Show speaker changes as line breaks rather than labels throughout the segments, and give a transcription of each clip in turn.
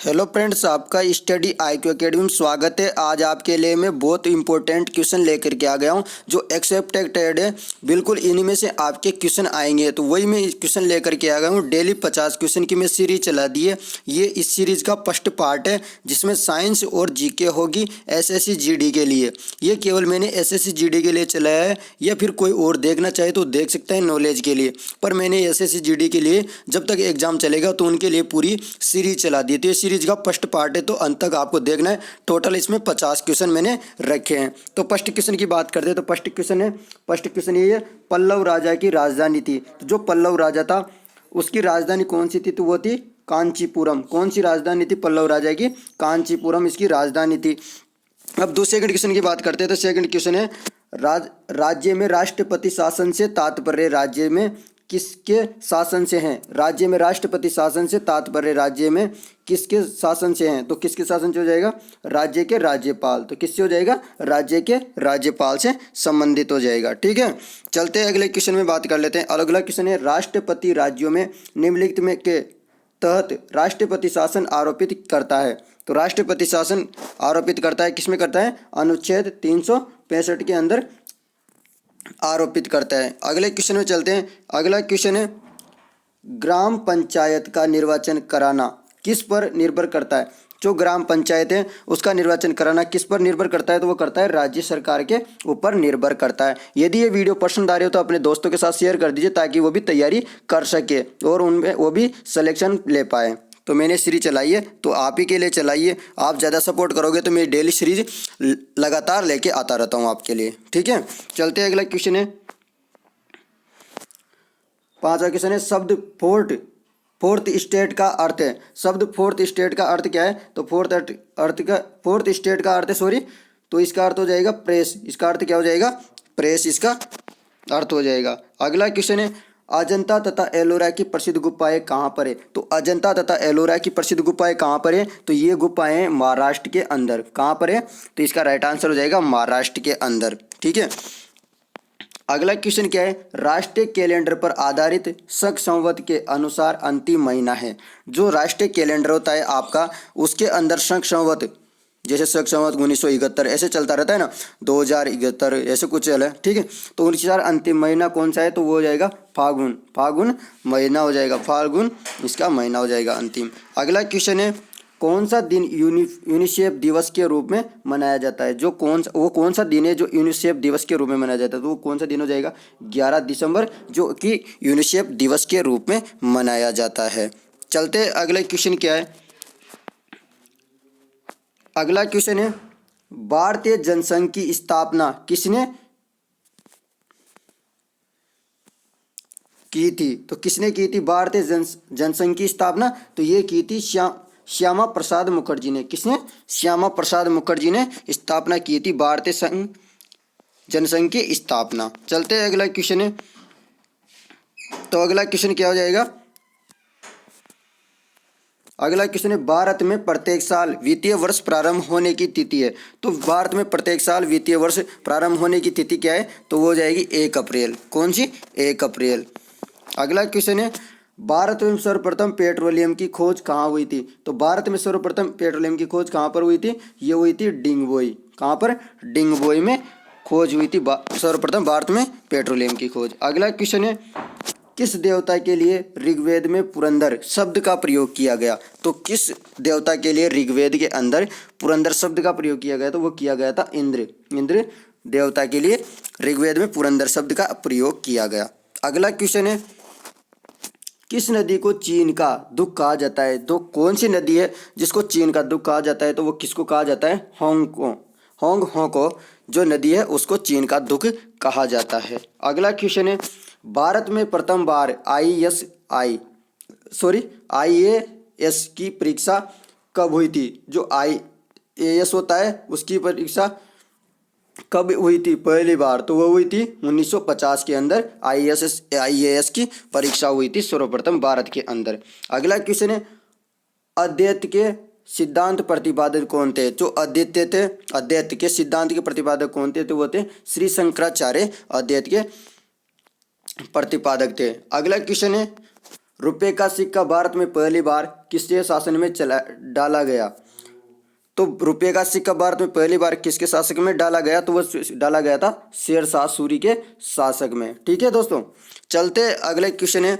Hello friends, आपका study IQ academy में स्वागत है। आज आपके लिए मैं बहुत इंपॉर्टेंट क्वेश्चन लेकर के आ गया हूं जो एक्सेप्टेड है। बिल्कुल इन्हीं में से आपके क्वेश्चन आएंगे, तो वही मैं क्वेश्चन लेकर के आ गया हूं। डेली 50 क्वेश्चन की मैं सीरीज चला दी है। ये इस सीरीज का फर्स्ट पार्ट है जिसमें साइंस और जीके होगी SSC GD के लिए। ये केवल मैंने SSC GD के लिए चलाया है, या फिर कोई और देखना चाहे तो देख सकता है नॉलेज के लिए, पर मैंने SSC GD के लिए जब तक एग्जाम चलेगा तो उनके लिए पूरी सीरीज चला दी। तो ये सीरीज का फर्स्ट पार्ट है, तो अंत तक आपको देखना है। टोटल इसमें 50 क्वेश्चन मैंने रखे हैं। तो फर्स्ट क्वेश्चन की बात करते हैं। तो फर्स्ट क्वेश्चन ये है, पल्लव राजा की राजधानी थी। तो जो पल्लव राजा था उसकी राजधानी कौन सी थी? तो वो थी कांचीपुरम। कौन सी राजधानी थी पल्लव राजा की? कांचीपुरम इसकी राजधानी थी। अब दूसरे क्वेश्चन की बात करते हैं। तो सेकंड क्वेश्चन है, राज्य में राष्ट्रपति शासन से तात्पर्य राज्य में किसके शासन से हैं? राज्य में राष्ट्रपति शासन से तात्पर्य राज्य में किसके शासन से हैं? तो किसके शासन से हो जाएगा? राज्य के राज्यपाल। तो किससे हो जाएगा? राज्य के राज्यपाल से संबंधित हो जाएगा। ठीक है, चलते हैं अगले क्वेश्चन में बात कर लेते हैं। अगला क्वेश्चन है, राष्ट्रपति राज्यों में निम्नलिखित में के तहत राष्ट्रपति शासन आरोपित करता है। तो राष्ट्रपति शासन आरोपित करता है, किसमें करता है? अनुच्छेद 365 के अंदर आरोपित करता है। अगले क्वेश्चन में चलते हैं। अगला क्वेश्चन है, ग्राम पंचायत का निर्वाचन कराना किस पर निर्भर करता है? जो ग्राम पंचायत है उसका निर्वाचन कराना किस पर निर्भर करता है? तो वो करता है राज्य सरकार के ऊपर निर्भर करता है। यदि ये वीडियो पसंद आ रही हो तो अपने दोस्तों के साथ शेयर कर दीजिए ताकि वो भी तैयारी कर सके और उनमें वो भी सिलेक्शन ले पाए। तो मैंने सीरीज चलाई है, तो आप ही के लिए चलाइए। आप ज़्यादा सपोर्ट करोगे तो मैं डेली सीरीज लगातार लेके आता रहता हूँ आपके लिए। ठीक है, चलते हैं। अगला क्वेश्चन है, पांचवा क्वेश्चन है, शब्द फोर्थ स्टेट का अर्थ है। शब्द फोर्थ स्टेट का अर्थ क्या है? तो फोर्थ स्टेट का अर्थ है, सॉरी, तो इसका अर्थ हो जाएगा प्रेस। इसका अर्थ क्या हो जाएगा? प्रेस इसका अर्थ हो जाएगा। अगला क्वेश्चन है, अजंता तथा एलोरा की प्रसिद्ध गुफाएं कहाँ पर है? तो अजंता तथा एलोरा की प्रसिद्ध गुफाएं कहाँ पर है? तो ये गुफाएं महाराष्ट्र के अंदर। कहाँ पर है? तो इसका राइट आंसर हो जाएगा महाराष्ट्र के अंदर। ठीक है, अगला क्वेश्चन क्या है, राष्ट्रीय कैलेंडर पर आधारित शक संवत के अनुसार अंतिम महीना है। जो राष्ट्रीय कैलेंडर होता है आपका, उसके अंदर शक संवत, जैसे शक संवत 1971 ऐसे चलता रहता है ना, 2071 ऐसे कुछ चल है। ठीक है, तो उनके अनुसार अंतिम महीना कौन सा है? तो वो हो जाएगा फागुन महीना हो जाएगा। फाल्गुन इसका महीना हो जाएगा अंतिम। अगला क्वेश्चन है, कौन सा दिन यूनिसेफ दिवस के रूप में मनाया जाता है? वो कौन सा दिन है जो यूनिसेफ दिवस के रूप में मनाया जाता है? तो वो कौन सा दिन हो जाएगा? 11 दिसंबर, जो कि यूनिसेफ दिवस के रूप में मनाया जाता है। चलते अगले क्वेश्चन क्या है। अगला क्वेश्चन है, भारतीय जनसंघ की स्थापना किसने की थी? तो किसने की थी भारतीय जनसंघ की स्थापना? तो ये की थी श्यामा प्रसाद मुखर्जी ने। किसने? श्यामा प्रसाद मुखर्जी ने स्थापना की थी भारतीय जनसंघ की स्थापना। चलते हैं अगला क्वेश्चन है। तो अगला क्वेश्चन क्या हो जाएगा? अगला क्वेश्चन है, भारत में प्रत्येक साल वित्तीय वर्ष प्रारंभ होने की तिथि है। तो भारत में प्रत्येक साल वित्तीय वर्ष प्रारंभ होने की तिथि क्या है? तो वो हो जाएगी 1 अप्रैल। कौन सी? 1 अप्रैल। अगला क्वेश्चन है, भारत में सर्वप्रथम पेट्रोलियम की खोज कहाँ हुई थी? तो भारत में सर्वप्रथम पेट्रोलियम की खोज कहाँ पर हुई थी? ये हुई थी डिंगबोई। कहाँ पर? डिंगबोई में खोज हुई थी सर्वप्रथम भारत में पेट्रोलियम की खोज। अगला क्वेश्चन है, किस देवता के लिए ऋग्वेद में पुरंदर शब्द का प्रयोग किया गया? तो किस देवता के लिए ऋग्वेद के अंदर पुरंदर शब्द का प्रयोग किया गया? तो वो किया गया था इंद्र देवता के लिए ऋग्वेद में पुरंदर शब्द का प्रयोग किया गया। अगला क्वेश्चन है, किस नदी को चीन का दुख कहा जाता है? तो कौन सी नदी है जिसको चीन का दुख कहा जाता है? तो वो किसको कहा जाता है? होंगको जो नदी है उसको चीन का दुख कहा जाता है। अगला क्वेश्चन है, भारत में प्रथम बार IAS की परीक्षा कब हुई थी? जो IAS होता है उसकी परीक्षा कब हुई थी पहली बार? तो वो हुई थी 1950 के अंदर IAS की परीक्षा हुई थी सर्वप्रथम भारत के अंदर। अगला क्वेश्चन है, अद्वैत के सिद्धांत प्रतिपादक कौन थे? जो अद्वैत के सिद्धांत के प्रतिपादक कौन थे? तो वो थे श्री शंकराचार्य अद्वैत के प्रतिपादक थे। अगला क्वेश्चन है, रुपये का सिक्का भारत में पहली बार किसके शासन में डाला गया? तो रुपये का सिक्का भारत में पहली बार किसके शासक में डाला गया? तो वो डाला गया था शेरशाह सूरी के शासक में। ठीक है दोस्तों, चलते अगले क्वेश्चन है,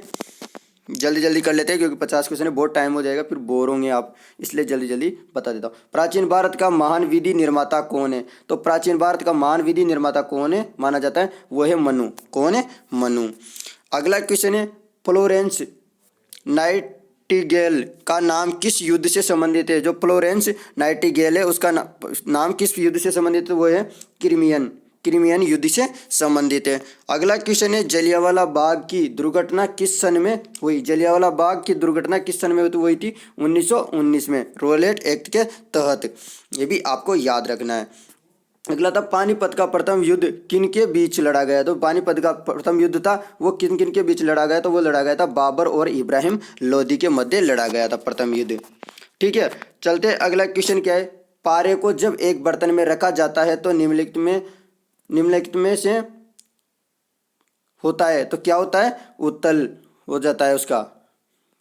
जल्दी जल्दी कर लेते हैं क्योंकि 50 क्वेश्चन है, बहुत टाइम हो जाएगा, फिर बोर होंगे आप, इसलिए जल्दी जल्दी बता देता हूँ। प्राचीन भारत का महान विधि निर्माता कौन है? तो प्राचीन भारत का महान विधि निर्माता कौन है माना जाता है? वो है मनु। कौन है? मनु। अगला क्वेश्चन है, फ्लोरेंस नाइटिंगेल का नाम किस युद्ध से संबंधित है? जो फ्लोरेंस नाइटिंगेल है उसका नाम किस युद्ध से संबंधित है? वो है क्रिमियन युद्ध से संबंधित है। अगला क्वेश्चन है, जलियांवाला बाग की दुर्घटना किस सन में हुई? जलियांवाला बाग की दुर्घटना किस सन में हुई थी? 1919 में, रोलेट एक्ट के तहत। ये भी आपको याद रखना है। अगला था, पानीपत का प्रथम युद्ध किन के बीच लड़ा गया? तो पानीपत का प्रथम युद्ध था वो किन किन के बीच लड़ा गया? तो वो लड़ा गया था बाबर और इब्राहिम लोदी के मध्य लड़ा गया था प्रथम युद्ध। ठीक है, चलते अगला क्वेश्चन क्या है, पारे को जब एक बर्तन में रखा जाता है तो निम्नलिखित में से होता है तो क्या होता है? उत्तल हो जाता है, उसका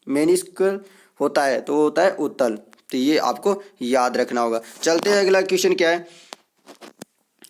मेनिस्क होता है तो वो होता है उत्तल। तो ये आपको याद रखना होगा। चलते हैं अगला क्वेश्चन क्या है,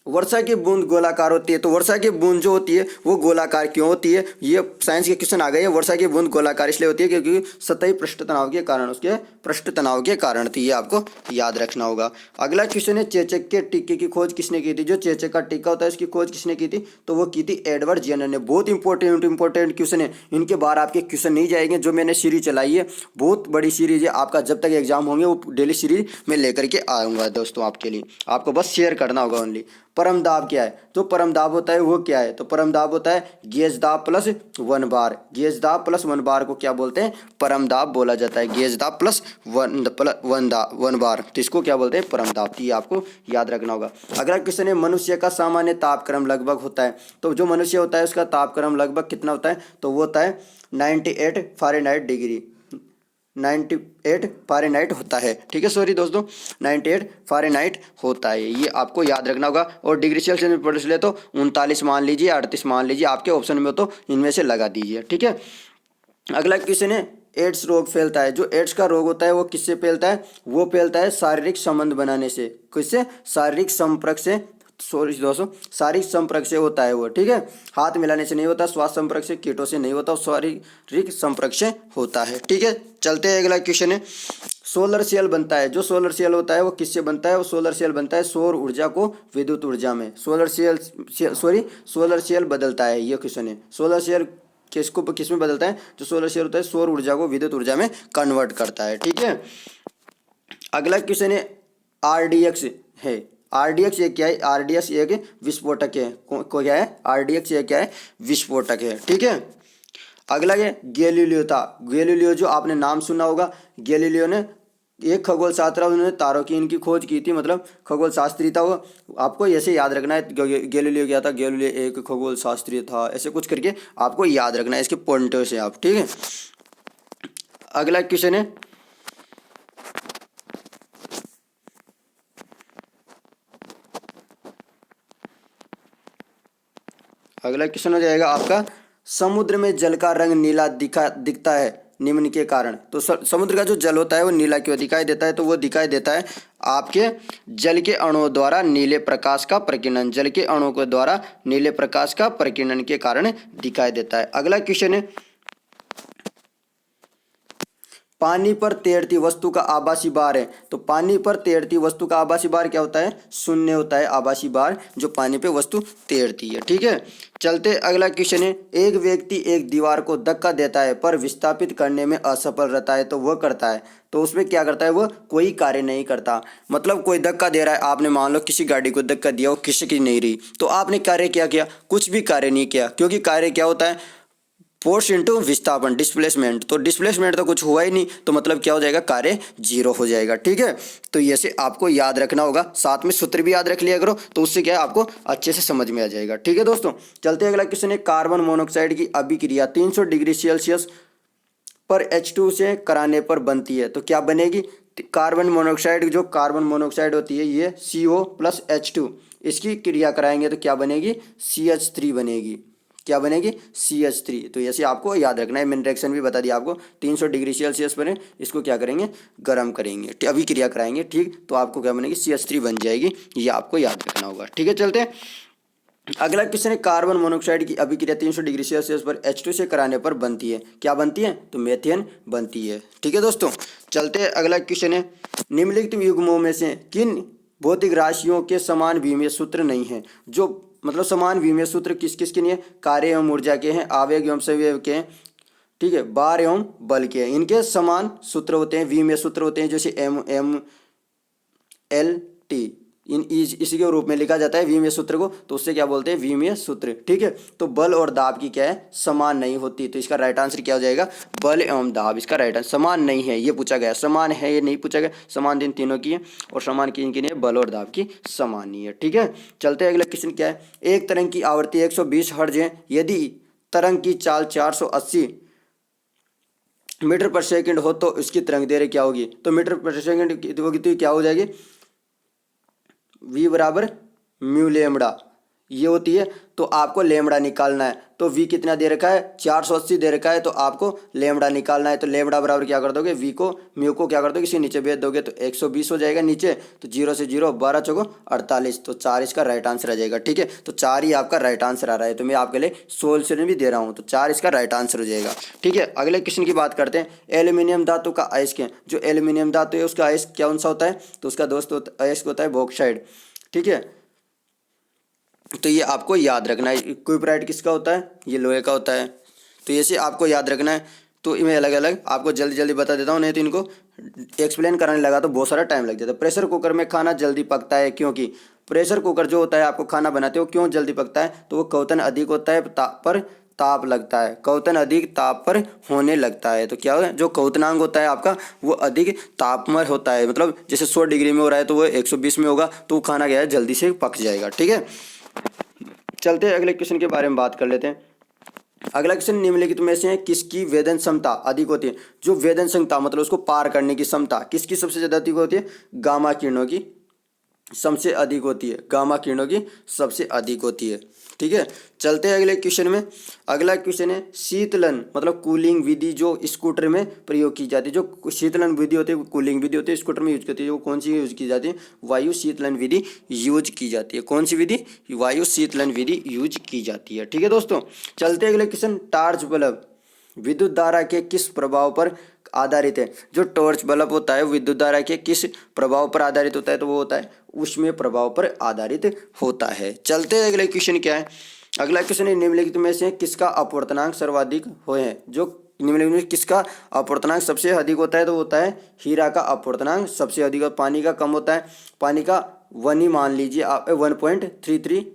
वर्षा की बूंद गोलाकार होती है। तो वर्षा की बूंद जो होती है वो गोलाकार क्यों होती है? ये साइंस के क्वेश्चन आ गए हैं। वर्षा की बूंद गोलाकार इसलिए होती है क्योंकि सतही पृष्ठ तनाव के कारण, उसके पृष्ठ तनाव के कारण। तो ये आपको याद रखना होगा। अगला क्वेश्चन है, चेचक के टीके की खोज किसने की थी? जो चेचक का टीका होता है उसकी खोज किसने की थी? तो वो की थी एडवर्ड जेनर ने। बहुत इंपॉर्टेंट क्वेश्चन है, इनके बाहर आपके क्वेश्चन नहीं जाएंगे। जो मैंने सीरीज चलाई है बहुत बड़ी सीरीज है, आपका जब तक एग्जाम होंगे वो डेली सीरीज में लेकर के आऊँगा दोस्तों आपके लिए। आपको बस शेयर करना होगा ओनली। परम दाब क्या है? तो परम दाब होता है वो क्या है? तो परम दाब होता है गेज दाब प्लस 1 बार। गेज दाब प्लस 1 बार को क्या बोलते हैं? परम दाब बोला जाता है। गेज दाब प्लस 1 बार, तो इसको क्या बोलते हैं? परम दाब। ये आपको याद रखना होगा। अगला क्वेश्चन है, मनुष्य का सामान्य तापक्रम लगभग होता है। तो जो मनुष्य होता है उसका तापक्रम लगभग कितना होता है? तो वो होता है 98 फ़ारेनहाइट डिग्री। 98 फ़ारेनहाइट होता है। ठीक है, सॉरी दोस्तों, 98 फ़ारेनहाइट होता है। ये आपको याद रखना होगा। और डिग्री सेल्सियस में पढ़ ले तो 39 मान लीजिए, 38 मान लीजिए, आपके ऑप्शन में हो तो इनमें से लगा दीजिए। ठीक है, अगला क्वेश्चन है, एड्स रोग फैलता है। जो एड्स का रोग होता है वो किससे फैलता है? वो फैलता है शारीरिक संबंध बनाने से। किससे? शारीरिक संपर्क से। सॉरी दोस्तों, शारीरिक संपर्क से होता है वो। ठीक है, हाथ मिलाने से नहीं होता, श्वास संपर्क से, कीटों से नहीं होता, शारीरिक संपर्क से होता है। ठीक है, चलते हैं अगला क्वेश्चन है, सोलर सेल बनता है। जो सोलर सेल होता है वो किससे बनता है? वो सोलर सेल बनता है सौर ऊर्जा को विद्युत ऊर्जा में। सोलर सेल बदलता है, ये क्वेश्चन है। सोलर सेल किस में बदलता है? जो सोलर सेल होता है सौर ऊर्जा को विद्युत ऊर्जा में कन्वर्ट करता है। ठीक है, अगला क्वेश्चन है, आरडीएक्स है। आरडीएक्स ये क्या है? आरडीएक्स एक विस्फोटक है। क्या है? आरडीएक्स ये क्या है? विस्फोटक है। ठीक है, अगला ये गैलीलियो था। गैलीलियो जो आपने नाम सुना होगा, गैलीलियो ने एक खगोल शास्त्री, उन्होंने तारों की इनकी खोज की थी, मतलब खगोल शास्त्री था वो। आपको ऐसे याद रखना है, गैलीलियो क्या था? गैलीलियो एक खगोल शास्त्री था, ऐसे कुछ करके आपको याद रखना है इसके पॉइंटों से आप। ठीक है, अगला क्वेश्चन है, अगला क्वेश्चन हो जाएगा आपका, समुद्र में जल का रंग नीला दिखता है निम्न के कारण। तो समुद्र का जो जल होता है वो नीला क्यों दिखाई देता है? तो वो दिखाई देता है आपके जल के अणुओं द्वारा नीले प्रकाश का प्रकीर्णन। जल के अणुओं के द्वारा नीले प्रकाश का प्रकीर्णन के कारण दिखाई देता है। अगला क्वेश्चन है, पानी पर तैरती वस्तु का आभासी भार है। तो पानी पर तैरती वस्तु का आभासी भार क्या होता है? 0 होता है आभासी भार जो पानी पे वस्तु तैरती है। ठीक है, चलते अगला क्वेश्चन है, एक व्यक्ति एक दीवार को धक्का देता है पर विस्थापित करने में असफल रहता है तो वह करता है। तो उसमें क्या करता है? वो कोई कार्य नहीं करता। मतलब कोई धक्का दे रहा है, आपने मान लो किसी गाड़ी को धक्का दिया, वो किसी की नहीं रही, तो आपने कार्य क्या किया? कुछ भी कार्य नहीं किया, क्योंकि कार्य क्या होता है? फोर्स इंटू विस्थापन, डिस्प्लेसमेंट। तो डिस्प्लेसमेंट तो कुछ हुआ ही नहीं, तो मतलब क्या हो जाएगा? कार्य 0 हो जाएगा। ठीक है, तो ये से आपको याद रखना होगा, साथ में सूत्र भी याद रख लिया करो, तो उससे क्या है आपको अच्छे से समझ में आ जाएगा। ठीक है दोस्तों, चलते अगला क्वेश्चन है, कार्बन मोनोऑक्साइड की अभिक्रिया 300 डिग्री सेल्सियस पर H2 से कराने पर बनती है, तो क्या बनेगी? कार्बन मोनोऑक्साइड, जो कार्बन मोनोऑक्साइड होती है ये CO प्लस H2, इसकी क्रिया कराएंगे तो क्या बनेगी? CH3 बनेगी। क्या बनेगी CH3। तो ऐसे आपको याद रखना है। मैंने रिएक्शन भी बता दिया आपको, 300 डिग्री सेल्सियस पर इसको क्या करेंगे, गर्म करेंगे, अभिक्रिया कराएंगे, ठीक। तो आपको क्या बनेगी, CH3 बन जाएगी। ये आपको याद रखना होगा, ठीक है। चलते हैं अगला क्वेश्चन है, कार्बन मोनोऑक्साइड की अभिक्रिया 300 डिग्री सेल्सियस पर H2 से कराने पर बनती है, क्या बनती है, तो मेथेन बनती है, ठीक है दोस्तों। चलते हैं अगला क्वेश्चन है, निम्नलिखित युग्मों में से किन भौतिक राशियों के समान विमीय सूत्र नहीं है। जो मतलब समान विमीय सूत्र किस किस के नहीं है, कार्य एवं ऊर्जा के हैं, आवेग एवं संवेग के हैं, ठीक है, भार एवं बल के हैं। इनके समान सूत्र होते हैं, विमीय सूत्र होते हैं, जैसे ML/T, इसी के रूप में लिखा जाता है विमीय सूत्र को, तो उससे क्या बोलते हैं, विमीय सूत्र, ठीक है। तो बल और दाब की क्या है, समान नहीं होती। तो इसका राइट आंसर क्या हो जाएगा, बल एवं दाब। इसका राइट आंसर समान नहीं है, ये पूछा गया, समान है ये नहीं पूछा गया। समान इन तीनों की है और समान की इनकी नहीं है, बल और दाब की समान नहीं है, ठीक है। चलते हैं अगला क्वेश्चन क्या है, एक तरंग की आवृत्ति 120 हर्ट्ज है, यदि तरंग की चाल 480 मीटर पर सेकंड हो तो इसकी तरंग दैर्घ्य क्या होगी। तो मीटर पर सेकंड होगी तो क्या हो जाएगी, V बराबर म्यू लेमड़ा, ये होती है। तो आपको लेमड़ा निकालना है। तो V कितना दे रखा है, 480 दे रखा है, तो आपको लेमड़ा निकालना है। तो लेमड़ा बराबर क्या कर दोगे, V को म्यू को क्या कर दोगे, इसी नीचे भेज दोगे, तो 120 हो जाएगा नीचे। तो 0 से 0 12 चौको 48, तो 4 इसका राइट आंसर आ जाएगा, ठीक है। तो 4 ही आपका राइट आंसर आ रहा है। तो मैं आपके लिए सोल्यूशन भी दे रहा हूँ, तो 4 इसका राइट आंसर हो जाएगा, ठीक है। अगले क्वेश्चन की बात करते हैं, एल्यूमिनियम धातु का अयस्क है। जो एल्यूमिनियम धातु है उसका अयस्क कौन सा होता है, तो उसका दोस्त अयस्क होता है बॉक्साइड, ठीक है। तो ये आपको याद रखना है। क्यूपराइट किसका होता है, ये लोहे का होता है। तो ऐसे आपको याद रखना है। तो मैं अलग अलग आपको जल्दी जल्दी बता देता हूँ, नहीं तो इनको एक्सप्लेन कराने लगा तो बहुत सारा टाइम लग जाता है। प्रेशर कुकर में खाना जल्दी पकता है क्योंकि प्रेशर कुकर जो होता है आपको खाना बनाते हो क्यों जल्दी पकता है, तो वो क्वथन अधिक होता है पर ताप लगता है, क्वथन अधिक ताप पर होने लगता है। तो क्या होगा, जो क्वथनांक होता है आपका वो अधिक तापमान होता है, मतलब जैसे 100 डिग्री में हो रहा है तो वो 120 में होगा, तो वो खाना क्या है जल्दी से पक जाएगा, ठीक है। चलते हैं अगले क्वेश्चन के बारे में बात कर लेते हैं। अगला क्वेश्चन, निम्नलिखित में से किसकी वेदन क्षमता अधिक होती है। जो वेदन क्षमता मतलब उसको पार करने की क्षमता किसकी सबसे ज़्यादा अधिक होती है, गामा किरणों की सबसे अधिक होती है, गामा किरणों की सबसे अधिक होती है, ठीक है। चलते हैं अगले क्वेश्चन में। अगला क्वेश्चन है, शीतलन मतलब कूलिंग विधि जो स्कूटर में प्रयोग की जाती है। जो शीतलन विधि होती है, कूलिंग विधि होती है, स्कूटर में यूज करती है, वो कौन सी यूज की जाती है, वायु शीतलन विधि यूज की जाती है। कौन सी विधि, वायु शीतलन विधि यूज की जाती है, ठीक है दोस्तों। चलते हैं अगले क्वेश्चन, टार्च बल्ब विद्युत धारा के किस प्रभाव पर आधारित है। जो टॉर्च बल्ब होता है विद्युत धारा के किस प्रभाव पर आधारित होता है, तो वो होता है ऊष्मीय प्रभाव पर आधारित होता है। चलते हैं अगले क्वेश्चन क्या है। अगला क्वेश्चन है, निम्नलिखित में से किसका अपवर्तनांक सर्वाधिक हुए हैं। जो निम्नलिखित में किसका अपवर्तनांक सबसे अधिक होता है, तो होता है हीरा का अपवर्तनांक सबसे अधिक। पानी का कम होता है, पानी का 1 ही मान लीजिए आप, 1.33,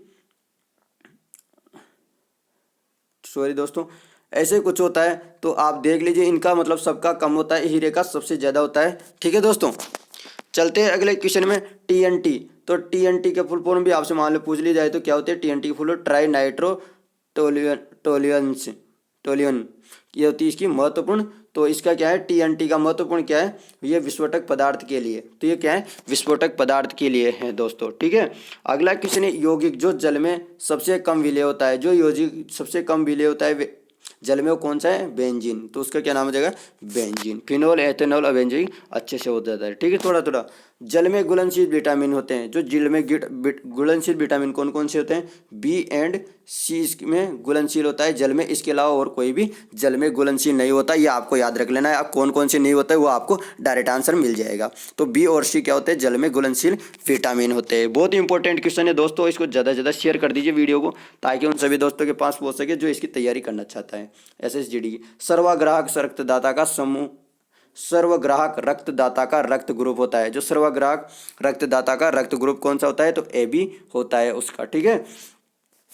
सॉरी दोस्तों ऐसे कुछ होता है, तो आप देख लीजिए। इनका मतलब सबका कम होता है, हीरे का सबसे ज़्यादा होता है, ठीक है दोस्तों। चलते हैं अगले क्वेश्चन में, TNT। तो TNT के फुल फॉर्म भी आपसे मान लो पूछ ली जाए तो क्या होते हैं, TNT की फुल ट्राई नाइट्रो टोलियन, ये होती है इसकी महत्वपूर्ण। तो इसका क्या है, TNT का महत्वपूर्ण क्या है, ये विस्फोटक पदार्थ के लिए, तो ये क्या है विस्फोटक पदार्थ के लिए है दोस्तों, ठीक है। अगला क्वेश्चन है, यौगिक जो जल में सबसे कम विलय होता है। जो यौगिक सबसे कम विलय होता है जल में वो कौन सा है, बेंजीन। तो उसका क्या नाम हो जाएगा, बेंजीन। फिनोल, एथेनॉल, अबेंजीन अच्छे से हो जाता है, ठीक है। थोड़ा थोड़ा जल में घुलनशील विटामिन होते हैं। जो जल में घुलनशील विटामिन कौन कौन से होते हैं, B एंड C इसमें घुलनशील होता है जल में। इसके अलावा और कोई भी जल में घुलनशील नहीं होता, ये आपको याद रख लेना है। आप कौन कौन से नहीं होता है वो आपको डायरेक्ट आंसर मिल जाएगा। तो B और C क्या होते हैं, जल में घुलनशील विटामिन होते हैं। बहुत इंपॉर्टेंट क्वेश्चन है दोस्तों, इसको ज़्यादा से ज़्यादा शेयर कर दीजिए वीडियो को, ताकि उन सभी दोस्तों के पास पहुँच सके जो इसकी तैयारी करना चाहता है। SSGD की सर्वग्राहक रक्तदाता का समूह, सर्वग्राहक रक्तदाता का रक्त ग्रुप होता है। जो सर्वग्राहक रक्तदाता का रक्त ग्रुप कौन सा होता है, तो AB होता है उसका, ठीक है।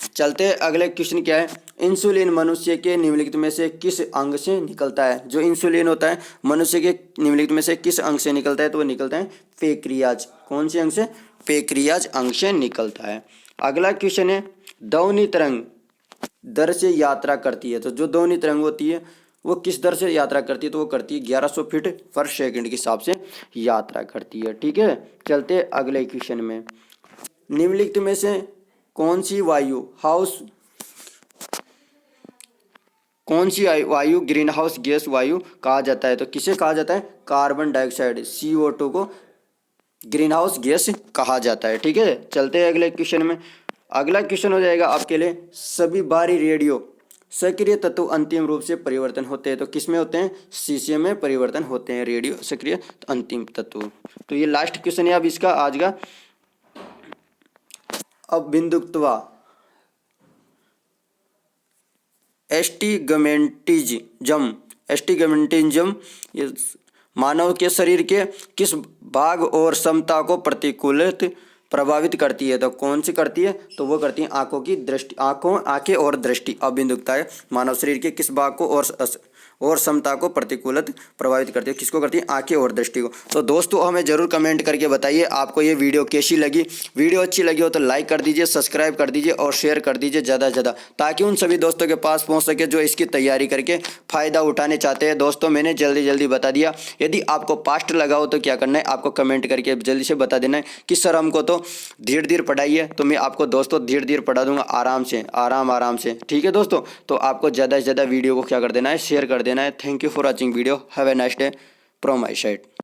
चलते अगले क्वेश्चन क्या है, इंसुलिन मनुष्य के निम्नलिखित में से किस अंग से निकलता है। जो इंसुलिन होता है मनुष्य के निम्नलिखित में से किस अंग से निकलता है, तो वो निकलता है पेक्रियाज। कौन से अंग से, पेक्रियाज अंग से निकलता है। अगला क्वेश्चन है, ध्वनि तरंग दर से यात्रा करती है। तो जो ध्वनि तरंग होती है वो किस दर से यात्रा करती है, तो वो करती है 1100 फीट पर सेकंड के हिसाब से यात्रा करती है, ठीक है। चलते अगले क्वेश्चन में, निम्नलिखित में से कौन सी वायु कौन सी वायु ग्रीन हाउस गैस वायु कहा जाता है? तो किसे कहा जाता है? कार्बन डाइऑक्साइड CO2 को ग्रीन हाउस गैस कहा जाता है। ठीक है, चलते हैं अगले क्वेश्चन में। अगला क्वेश्चन हो जाएगा आपके लिए, सभी बाहरी रेडियो सक्रिय तत्व अंतिम रूप से परिवर्तन होते हैं। तो किस में होते हैं? सीसीएम में परिवर्तन होते हैं रेडियो सक्रिय अंतिम तत्व। तो ये लास्ट क्वेश्चन है अब इसका आज का। अब बिंदुत्वा एस्टिगमेंटिज्म ये मानव के शरीर के किस भाग और क्षमता को प्रतिकूलित प्रभावित करती है? तो कौन सी करती है? तो वो करती है आंखों की दृष्टि, आंखें और दृष्टि। अबिंदुकता है मानव शरीर के किस भाग को और क्षमता को प्रतिकूलित प्रभावित करती है? किसको करती है? आंखें और दृष्टि को। तो दोस्तों हमें जरूर कमेंट करके बताइए आपको ये वीडियो कैसी लगी। वीडियो अच्छी लगी हो तो लाइक कर दीजिए, सब्सक्राइब कर दीजिए और शेयर कर दीजिए ज़्यादा से ज़्यादा, ताकि उन सभी दोस्तों के पास पहुंच सके जो इसकी तैयारी करके फ़ायदा उठाने चाहते हैं। दोस्तों मैंने जल्दी जल्दी बता दिया। यदि आपको पास्ट लगा हो तो क्या करना है, आपको कमेंट करके जल्दी से बता देना है कि सर हमको तो धीरे धीरे पढ़ाइए। तो मैं आपको दोस्तों धीरे धीरे पढ़ा दूंगा, आराम से, आराम से। ठीक है दोस्तों, तो आपको ज़्यादा से ज़्यादा वीडियो को क्या कर देना है? शेयर कर देना है। Thank you for watching video. Have a nice day from my side.